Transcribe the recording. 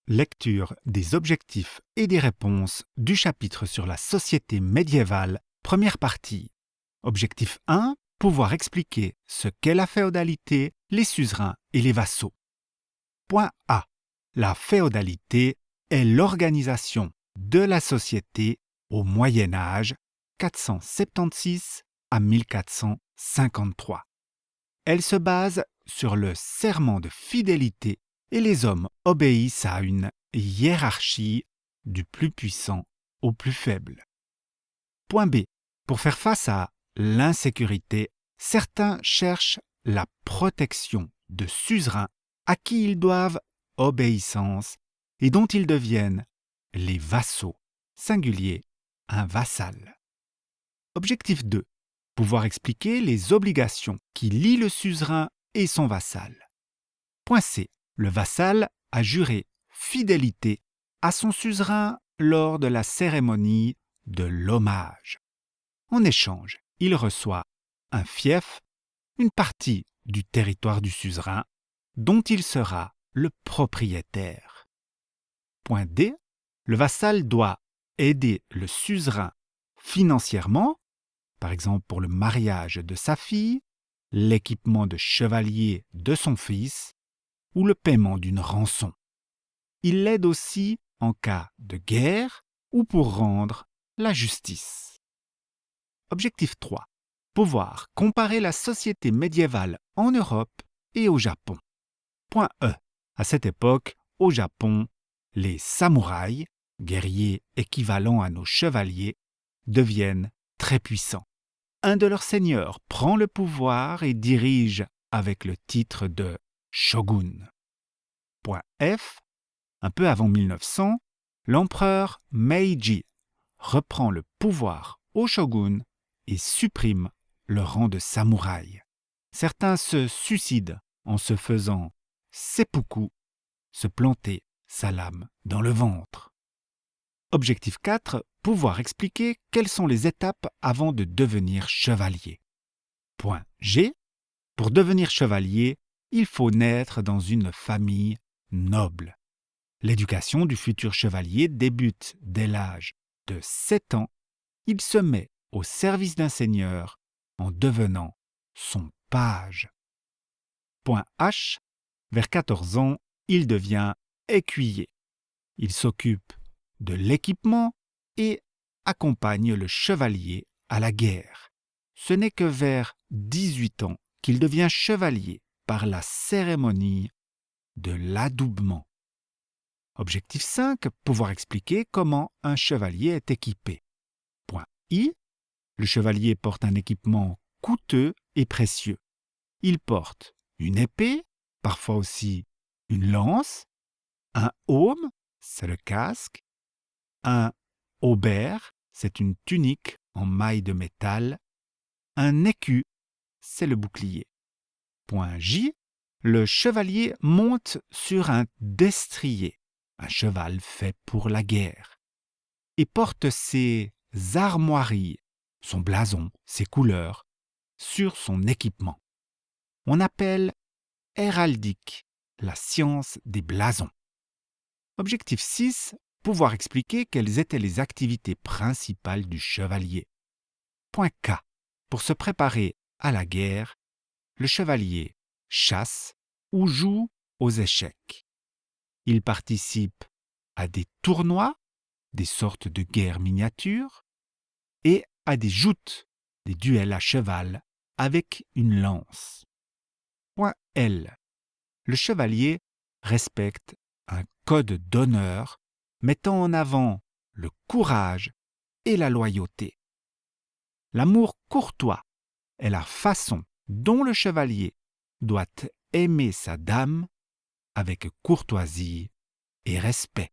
Lecture des objectifs et des réponses du chapitre sur la société médiévale, première partie. Objectif 1. Pouvoir expliquer ce qu'est la féodalité, les suzerains et les vassaux. Point A. La féodalité est l'organisation de la société au Moyen Âge, 476 à 1453. Elle se base sur le serment de fidélité et les hommes obéissent à une hiérarchie du plus puissant au plus faible. Point B. Pour faire face à l'insécurité, certains cherchent la protection de suzerains à qui ils doivent obéissance et dont ils deviennent les vassaux, singulier, un vassal. Objectif 2. Pouvoir expliquer les obligations qui lient le suzerain et son vassal. Point C. Le vassal a juré fidélité à son suzerain lors de la cérémonie de l'hommage. En échange, il reçoit un fief, une partie du territoire du suzerain, dont il sera le propriétaire. Point D. Le vassal doit aider le suzerain financièrement, par exemple pour le mariage de sa fille, l'équipement de chevalier de son fils ou le paiement d'une rançon. Il l'aide aussi en cas de guerre ou pour rendre la justice. Objectif 3. Pouvoir comparer la société médiévale en Europe et au Japon. Point E. À cette époque, au Japon, les samouraïs, guerriers équivalents à nos chevaliers, deviennent très puissants. Un de leurs seigneurs prend le pouvoir et dirige avec le titre de shogun. Point F. Un peu avant 1900, l'empereur Meiji reprend le pouvoir au shogun et supprime le rang de samouraï. Certains se suicident en se faisant seppuku, se planter sa lame dans le ventre. Objectif 4. Pouvoir expliquer quelles sont les étapes avant de devenir chevalier. Point G. Pour devenir chevalier, il faut naître dans une famille noble. L'éducation du futur chevalier débute dès l'âge de 7 ans. Il se met au service d'un seigneur en devenant son page. Point H. Vers 14 ans, il devient écuyer. Il s'occupe de l'équipement et accompagne le chevalier à la guerre. Ce n'est que vers 18 ans qu'il devient chevalier par la cérémonie de l'adoubement. Objectif 5. Pouvoir expliquer comment un chevalier est équipé. Point I. Le chevalier porte un équipement coûteux et précieux. Il porte une épée, parfois aussi une lance, un aume, c'est le casque, un haubert, c'est une tunique en maille de métal, un écu, c'est le bouclier. Point J. Le chevalier monte sur un destrier, un cheval fait pour la guerre, et porte ses armoiries, son blason, ses couleurs, sur son équipement. On appelle héraldique la science des blasons. Objectif 6. Pouvoir expliquer quelles étaient les activités principales du chevalier. Point K. Pour se préparer à la guerre, le chevalier chasse ou joue aux échecs. Il participe à des tournois, des sortes de guerres miniatures, et à des joutes, des duels à cheval avec une lance. Point L. Le chevalier respecte un code d'honneur mettant en avant le courage et la loyauté. L'amour courtois est la façon dont le chevalier doit aimer sa dame avec courtoisie et respect.